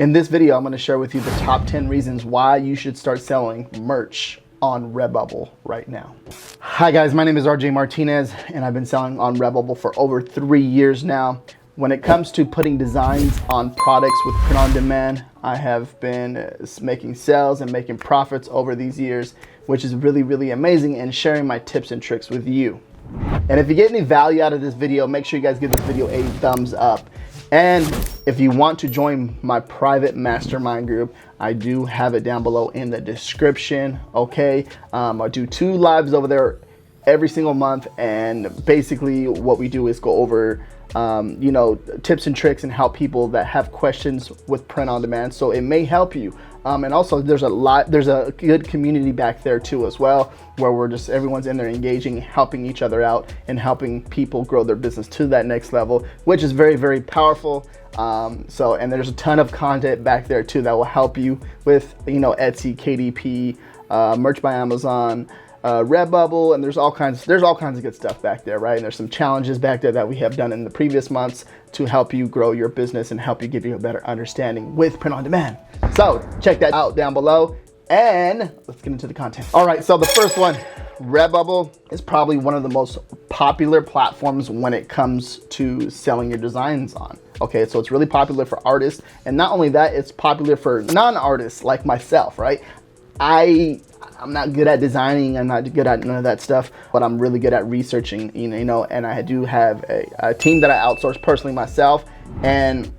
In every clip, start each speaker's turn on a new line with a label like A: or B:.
A: In this video, I'm going to share with you the top 10 reasons why you should start selling merch on Redbubble right now. Hi guys, my name is RJ Martinez and I've been selling on Redbubble for over 3 years now. When it comes to putting designs on products with print on demand, I have been making sales and making profits over these years, which is really amazing, and sharing my tips and tricks with you. And if you get any value out of this video, make sure you guys give this video a thumbs up. And if you want to join my private mastermind group, I do have it down below in the description, okay? I do 2 lives over there every single month, and basically what we do is go over tips and tricks and help people that have questions with print on demand, so it may help you. And also there's a good community back there too as well, where everyone's in there engaging, helping each other out, and helping people grow their business to that next level, which is very powerful. And there's a ton of content back there too that will help you with Etsy, KDP, merch by Amazon, Redbubble, and there's all kinds of good stuff back there, right? And there's some challenges back there that we have done in the previous months to help you grow your business and help you give you a better understanding with print on demand. So check that out down below, and let's get into the content. All right, so the first one, Redbubble is probably one of the most popular platforms when it comes to selling your designs on. Okay, so it's really popular for artists, and not only that, it's popular for non-artists like myself, right? I'm not good at designing, I'm not good at none of that stuff, but I'm really good at researching, and I do have a team that I outsource personally myself, and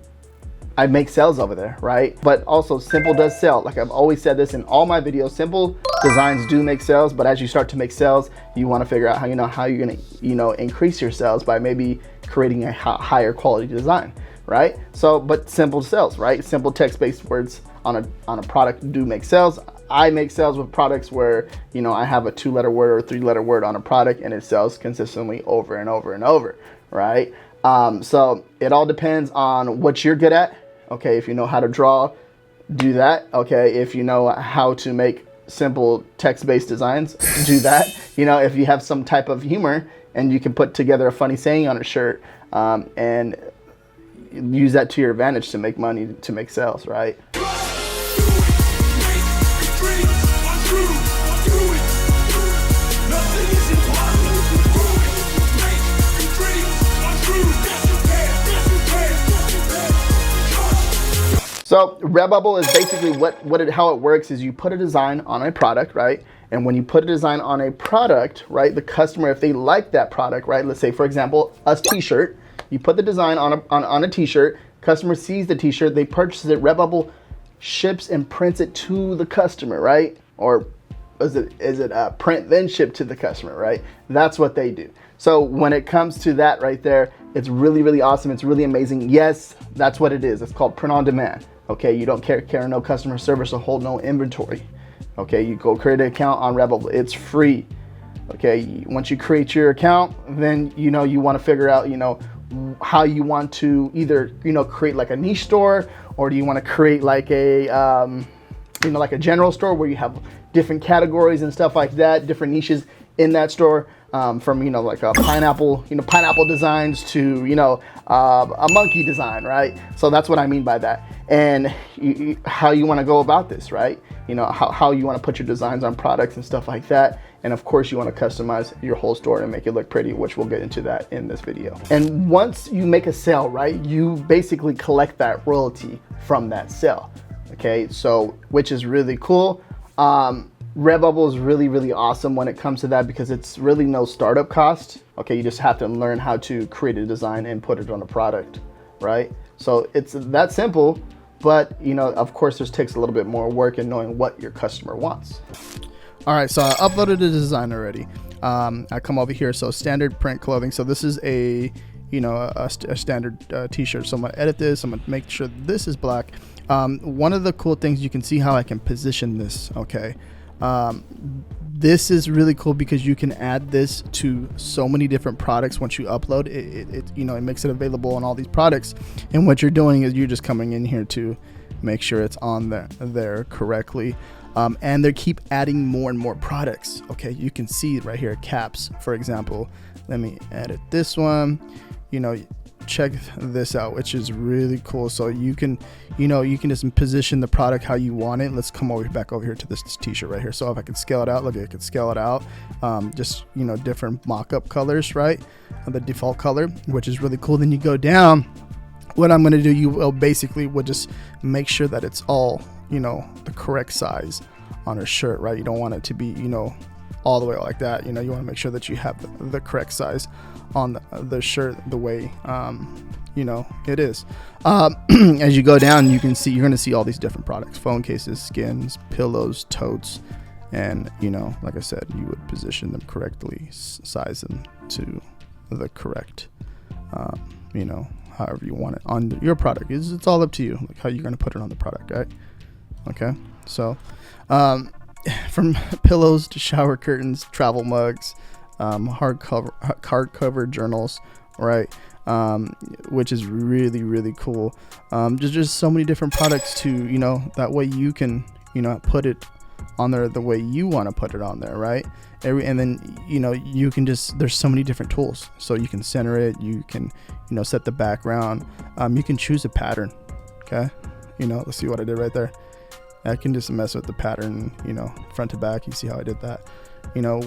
A: I make sales over there, right? But also simple does sell. Like I've always said this in all my videos, simple designs do make sales, but as you start to make sales, you want to figure out how you're going to increase your sales by maybe creating a higher quality design, right? So, but simple sells, right? Simple text-based words on a product do make sales. I make sales with products where, I have a 2-letter word or a 3-letter word on a product, and it sells consistently over and over and over, right? So it all depends on what you're good at. Okay, if you know how to draw, do that. Okay, if you know how to make simple text-based designs, do that. If you have some type of humor and you can put together a funny saying on a shirt, and use that to your advantage to make money, to make sales, right? So Redbubble is basically how it works is you put a design on a product, right? And when you put a design on a product, right, the customer, if they like that product, right, let's say for example a t-shirt, you put the design on a t-shirt, customer sees the t-shirt, they purchase it, Redbubble ships and prints it to the customer, right? Or is it print then ship to the customer, right? That's what they do. So when it comes to that right there, it's really awesome. It's really amazing. Yes, that's what it is. It's called print on demand. Okay, you don't carry no customer service or hold no inventory. Okay, you go create an account on Redbubble. It's free. Okay, once you create your account, then you want to figure out how you want to either create like a niche store, or do you want to create like a like a general store where you have different categories and stuff like that, different niches in that store, from like a pineapple designs to a monkey design, right? So that's what I mean by that. And how you want to go about this, right? How you want to put your designs on products and stuff like that. And of course you want to customize your whole store and make it look pretty, which we'll get into that in this video. And once you make a sale, right, you basically collect that royalty from that sale. Okay, so which is really cool. Redbubble is really awesome when it comes to that, because it's really no startup cost. Okay, you just have to learn how to create a design and put it on a product, right? So it's that simple, but of course this takes a little bit more work in knowing what your customer wants. All right, so I uploaded a design already. I come over here, so standard print clothing. So this is a standard t-shirt. So I'm gonna edit this. I'm gonna make sure this is black. One of the cool things, you can see how I can position this. Okay. This is really cool because you can add this to so many different products. Once you upload it makes it available on all these products. And what you're doing is you're just coming in here to make sure it's on there correctly. And they keep adding more and more products. Okay, you can see right here caps, for example. Let me edit this one. check this out, which is really cool. So you can, you can just position the product how you want it. Let's come back over here to this t-shirt right here. So if I can scale it out, look, I can scale it out. Just, different mock-up colors, right? The default color, which is really cool. Then you go down. What I'm going to do, you will basically would just make sure that it's all, the correct size on a shirt, right? You don't want it to be, all the way like that. You want to make sure that you have the correct size on the shirt the way it is. As you go down, you're going to see all these different products: phone cases, skins, pillows, totes, and like I said, you would position them correctly, size them to the correct however you want it on your product. It's all up to you, like how you're going to put it on the product, right? Okay, so from pillows to shower curtains, travel mugs, hardcover journals, right? Which is really, really cool. Just so many different products to, that way you can, put it on there the way you want to put it on there, right? And then, you can there's so many different tools. So you can center it, you can, set the background, you can choose a pattern, okay? Let's see what I did right there. I can just mess with the pattern, front to back. You see how I did that,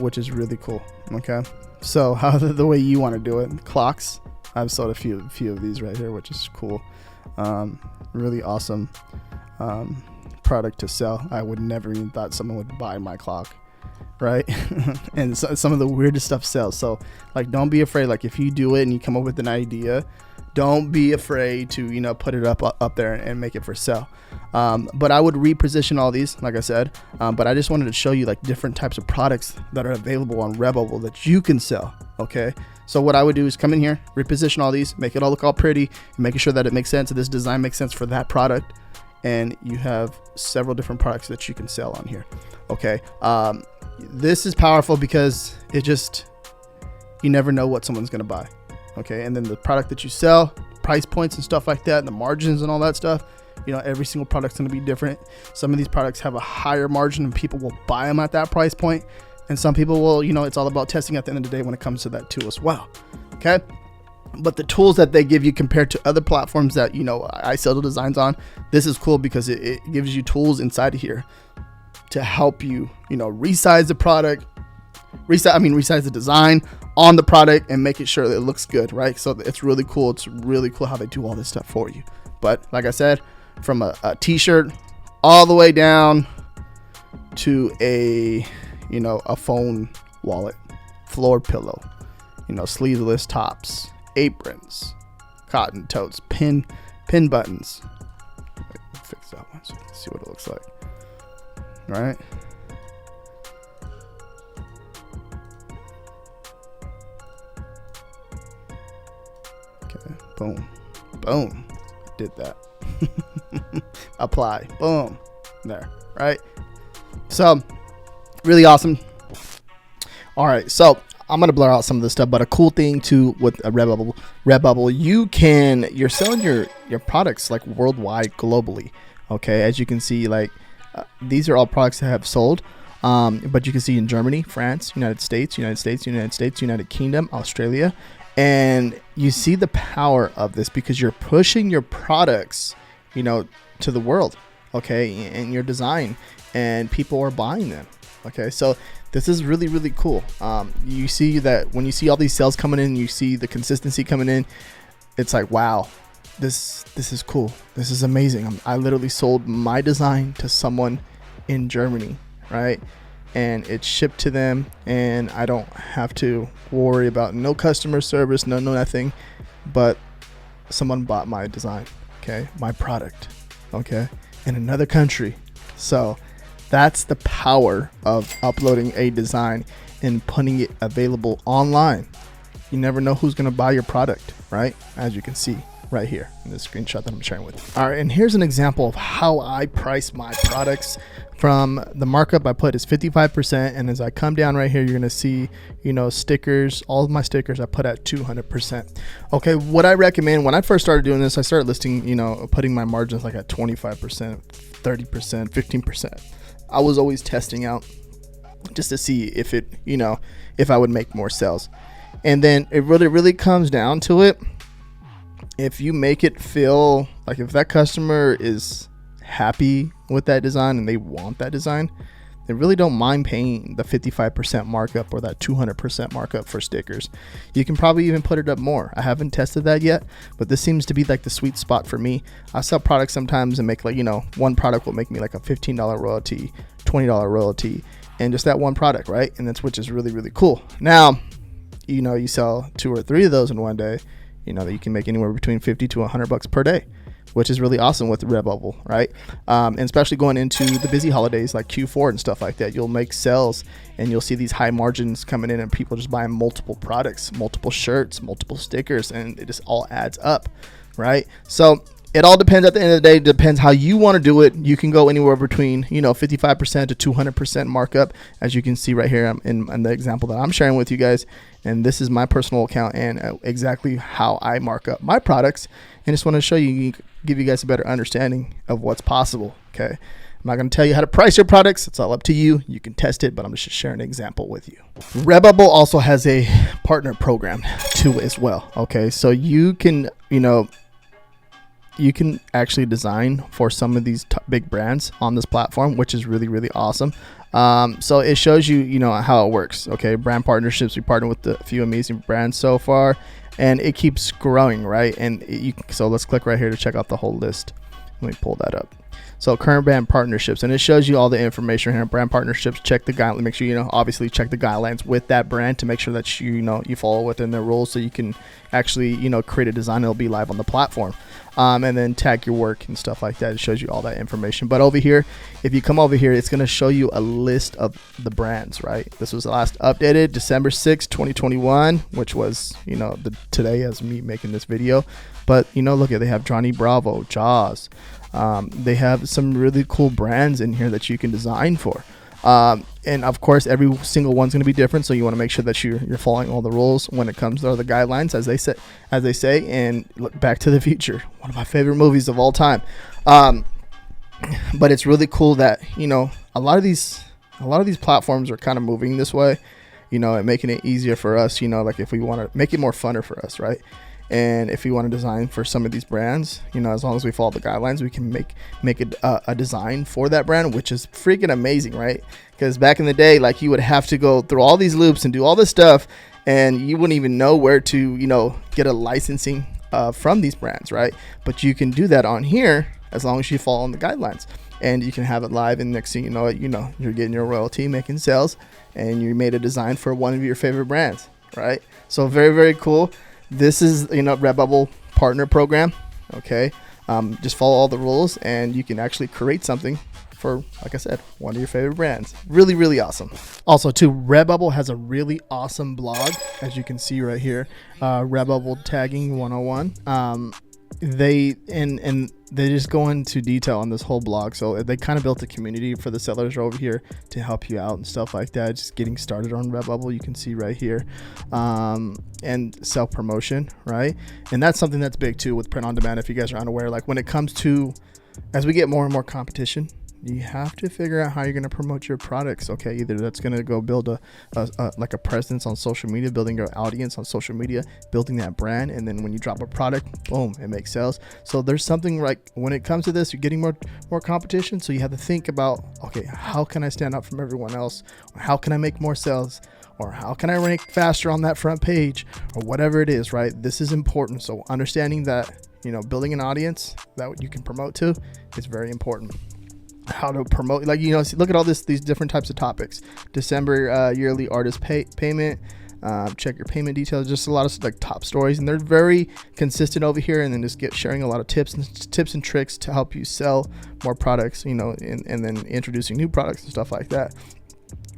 A: which is really cool. Okay, so how the way you want to do it. Clocks, I've sold a few of these right here, which is cool. Really awesome product to sell. I would never even thought someone would buy my clock, right? And so, some of the weirdest stuff sells. So like, don't be afraid. Like if you do it and you come up with an idea, don't be afraid to put it up there and make it for sale. But I would reposition all these, like I said, but I just wanted to show you like different types of products that are available on Redbubble that you can sell. Okay, so what I would do is come in here, reposition all these, make it all look all pretty, making sure that it makes sense, that this design makes sense for that product, and you have several different products that you can sell on here. Okay, this is powerful because you never know what someone's gonna buy. Okay, and then the product that you sell, price points and stuff like that, and the margins and all that stuff, every single product's going to be different. Some of these products have a higher margin and people will buy them at that price point, and some people will, it's all about testing at the end of the day when it comes to that too as well. Okay, but the tools that they give you compared to other platforms that I sell the designs on, this is cool because it gives you tools inside of here to help you resize the product, resize the design on the product and make it sure that it looks good, right? So it's really cool. It's really cool how they do all this stuff for you. But like I said, from a t-shirt all the way down to a phone wallet, floor pillow, sleeveless tops, aprons, cotton totes, pin buttons. Wait, fix that one so you can see what it looks like. All right. Boom, did that. Apply, boom, there, right? So really awesome. All right, so I'm gonna blur out some of this stuff, but a cool thing too with Redbubble, you're selling your products like worldwide, globally. Okay, as you can see, like these are all products that have sold, but you can see in Germany, France, United States, United Kingdom, Australia. And you see the power of this because you're pushing your products, to the world, okay, and your design, and people are buying them. Okay, so this is really, really cool. You see that when you see all these sales coming in, you see the consistency coming in. It's like, wow, this is cool. This is amazing. I literally sold my design to someone in Germany, right? And it's shipped to them, and I don't have to worry about no customer service, no nothing, but someone bought my design, okay, my product, okay, in another country. So that's the power of uploading a design and putting it available online. You never know who's going to buy your product, right? As you can see right here in this screenshot that I'm sharing with you. All right, and here's an example of how I price my products. From the markup I put is 55%, and as I come down right here, you're gonna see, stickers. All of my stickers I put at 200%. Okay, what I recommend when I first started doing this, I started listing, putting my margins like at 25%, 30%, 15%. I was always testing out just to see if it, if I would make more sales. And then it really comes down to it. if you make it feel like, if that customer is happy with that design and they want that design, they really don't mind paying the 55% markup or that 200% markup for stickers. You can probably even put it up more. I haven't tested that yet, but this seems to be like the sweet spot for me. I sell products sometimes and make like, you know, one product will make me like a $15 royalty, $20 royalty, and just that one product, right? And that's, which is really, really cool. Now, you know, you sell 2 or 3 of those in one day, you know, that you can make anywhere between 50 to 100 bucks per day, which is really awesome with Redbubble, right? And especially going into the busy holidays like Q4 and stuff like that, you'll make sales and you'll see these high margins coming in and people just buying multiple products, multiple shirts, multiple stickers, and it just all adds up, right? So it all depends at the end of the day. It depends how you want to do it. You can go anywhere between, you know, 55% to 200% markup, as you can see right here in the example that I'm sharing with you guys. And this is my personal account and exactly how I mark up my products. And just want to show you, give you guys a better understanding of what's possible. Okay. I'm not going to tell you how to price your products. It's all up to you. You can test it, but I'm just sharing an example with you. Redbubble also has a partner program too as well. Okay. So you can, you know, you can actually design for some of these big brands on this platform, which is really, really awesome. So it shows you, you know, how it works. Okay. Brand partnerships. We partner with a few amazing brands so far, and it keeps growing, right? And so let's click right here to check out the whole list. Let me pull that up. So current brand partnerships, and it shows you all the information here. Brand partnerships, check the guidelines. Make sure, you know, obviously check the guidelines with that brand to make sure that you know you follow within their rules, so you can actually, you know, create a design that'll be live on the platform. And then tag your work and stuff like that. It shows you all that information. But over here, if you come over here, it's going to show you a list of the brands, right? This was last updated December 6, 2021, which was, you know, today as me making this video. But, you know, look at, they have Johnny Bravo, Jaws. They have some really cool brands in here that you can design for. And of course, every single one's going to be different. So you want to make sure that you're following all the rules when it comes to the guidelines, as they say. And look, Back to the Future, one of my favorite movies of all time. But it's really cool that, you know, a lot of these platforms are kind of moving this way, you know, and making it easier for us, you know, like if we want to make it more funner for us, right? And if we want to design for some of these brands, you know, as long as we follow the guidelines, we can make a design for that brand, which is freaking amazing, right? Because back in the day, like, you would have to go through all these loops and do all this stuff, and you wouldn't even know where to, you know, get a licensing from these brands, right? But you can do that on here as long as you follow the guidelines, and you can have it live. And next thing you know, you're getting your royalty, making sales, and you made a design for one of your favorite brands, right? So very, very cool. This is, you know, Redbubble partner program. Okay. Just follow all the rules and you can actually create something for, like I said, one of your favorite brands. Really, really awesome. Also too, Redbubble has a really awesome blog, as you can see right here. Redbubble tagging 101. They just go into detail on this whole blog. So they kind of built a community for the sellers over here to help you out and stuff like that. Just getting started on Redbubble, you can see right here. And self-promotion, right? And that's something that's big too with print on demand. If you guys are unaware, like when it comes to, as we get more and more competition, you have to figure out how you're going to promote your products. Okay, either that's going to go build like a presence on social media, building your audience on social media, building that brand, and then when you drop a product, boom, it makes sales. So there's something like when it comes to this, you're getting more competition. So you have to think about, okay, how can I stand out from everyone else? Or how can I make more sales? Or how can I rank faster on that front page? Or whatever it is, right? This is important. So understanding that, you know, building an audience that you can promote to is very important. How to promote, like, you know, look at all these different types of topics. December yearly artist payment, check your payment details, just a lot of like top stories, and they're very consistent over here. And then just sharing a lot of tips and tricks to help you sell more products, you know, and then introducing new products and stuff like that,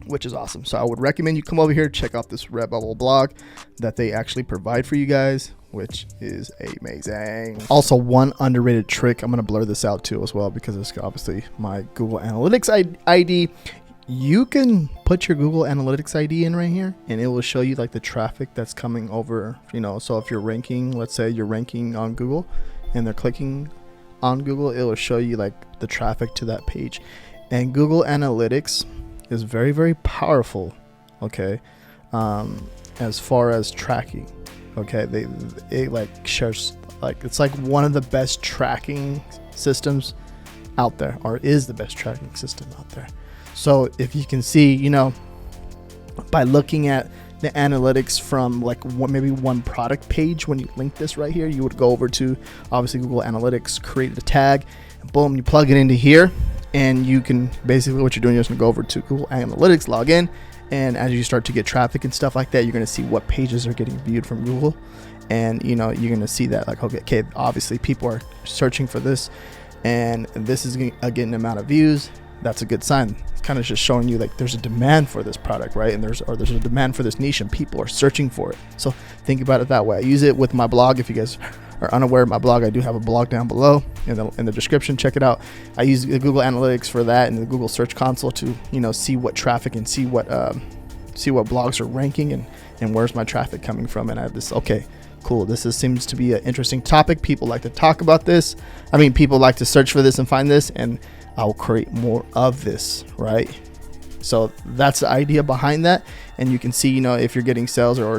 A: which is awesome. So I would recommend you come over here, check out this Redbubble blog that they actually provide for you guys, which is amazing. Also, one underrated trick, I'm going to blur this out too as well, because it's obviously my Google Analytics ID. You can put your Google Analytics ID in right here, and it will show you like the traffic that's coming over, you know. So if you're ranking, let's say you're ranking on Google and they're clicking on Google, it will show you like the traffic to that page. And Google Analytics is very, very powerful, okay, as far as tracking. Okay, it like shares
B: Like, it's like one of the best tracking systems out there, or is the best tracking system out there. So if you can see, you know, by looking at the analytics from like maybe one product page, when you link this right here, you would go over to obviously Google Analytics, create the tag, and boom, you plug it into here, and you can basically, what you're doing is going to go over to Google Analytics, log in, and as you start to get traffic and stuff like that, you're going to see what pages are getting viewed from Google, and you know, you're going to see that like, okay, obviously people are searching for this, and this is getting the amount of views. That's a good sign. It's kind of just showing you like there's a demand for this product, right? And there's a demand for this niche, and people are searching for it. So think about it that way. I use it with my blog. If you guys are unaware of my blog, I do have a blog down below in the description. Check it out. I use Google Analytics for that and the Google Search Console to, you know, see what traffic and see what blogs are ranking and where's my traffic coming from. And I have this, okay, cool. Seems to be an interesting topic. People like to talk about this. I mean, people like to search for this and find this, and I'll create more of this, right? So that's the idea behind that. And you can see, you know, if you're getting sales or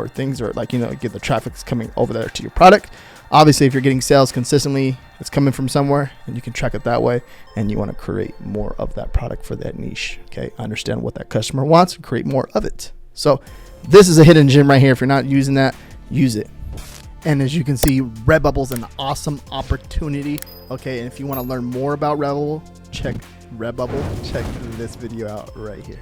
B: things, or like, you know, get the traffic's coming over there to your product. Obviously, if you're getting sales consistently, it's coming from somewhere, and you can track it that way. And you want to create more of that product for that niche. Okay, understand what that customer wants and create more of it. So this is a hidden gem right here. If you're not using that, use it. And as you can see, Redbubble is an awesome opportunity. Okay, and if you want to learn more about Redbubble, check this video out right here.